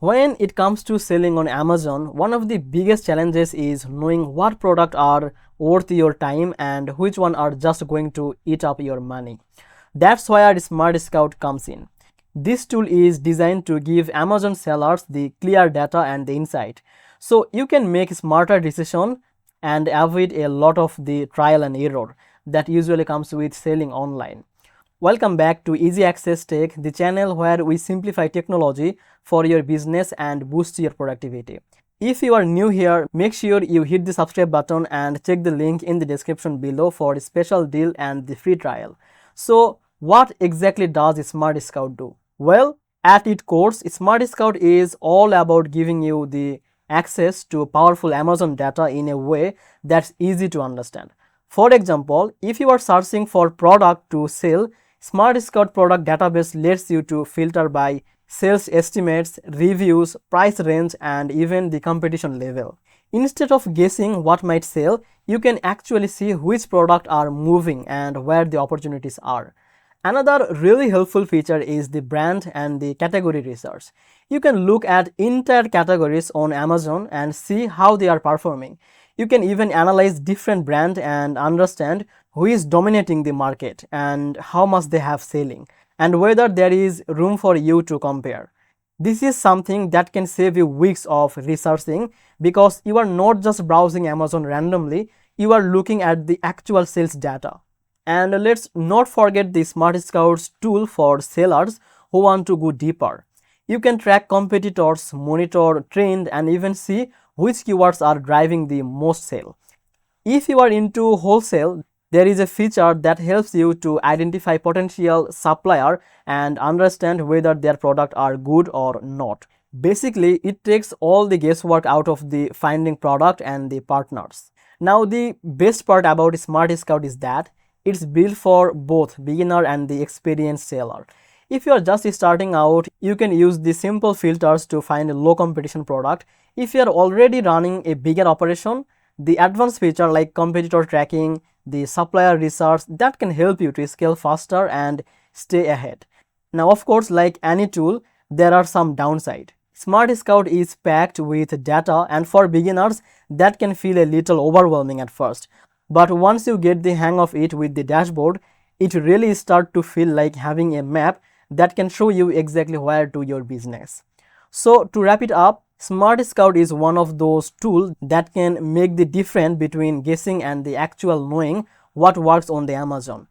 When it comes to selling on Amazon, one of the biggest challenges is knowing what products are worth your time and which one are just going to eat up your money. That's why our SmartScout comes in. This tool is designed to give Amazon sellers the clear data and the insight, so you can make smarter decisions and avoid a lot of the trial and error that usually comes with selling online. Welcome back to Easy Access Tech, the channel where we simplify technology for your business and boost your productivity. If you are new here, make sure you hit the subscribe button and check the link in the description below for a special deal and the free trial. So, what exactly does SmartScout do? Well, at its core, SmartScout is all about giving you the access to powerful Amazon data in a way that's easy to understand. For example, if you are searching for product to sell, SmartScout product database lets you to filter by sales estimates, reviews, price range, and even the competition level. Instead of guessing what might sell, you can actually see which products are moving and where the opportunities are. Another really helpful feature is the brand and the category research. You can look at entire categories on Amazon and see how they are performing. You can even analyze different brands and understand who is dominating the market and how much they have selling and whether there is room for you to compare. This is something that can save you weeks of researching because you are not just browsing Amazon randomly, you are looking at the actual sales data. And let's not forget the SmartScout's tool for sellers who want to go deeper. You can track competitors, monitor trend, and even see which keywords are driving the most sale. If you are into wholesale, there is a feature that helps you to identify potential supplier and understand whether their products are good or not. Basically, it takes all the guesswork out of the finding product and the partners. Now, the best part about SmartScout is that it's built for both beginner and the experienced seller. If you are just starting out, you can use the simple filters to find a low competition product. If you are already running a bigger operation, the advanced feature like competitor tracking, the supplier research, that can help you to scale faster and stay ahead. Now, of course, like any tool, there are some downside. SmartScout is packed with data, and for beginners, that can feel a little overwhelming at first. But once you get the hang of it with the dashboard, it really starts to feel like having a map that can show you exactly where to your business. So to wrap it up, SmartScout is one of those tools that can make the difference between guessing and the actual knowing what works on the Amazon.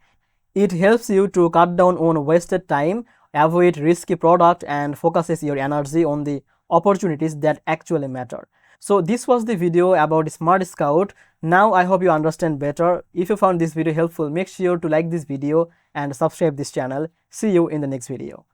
It helps you to cut down on wasted time, avoid risky product, and focuses your energy on the opportunities that actually matter. So this was the video about SmartScout. Now I hope you understand better. If you found this video helpful, make sure to like this video and subscribe this channel. See you in the next video.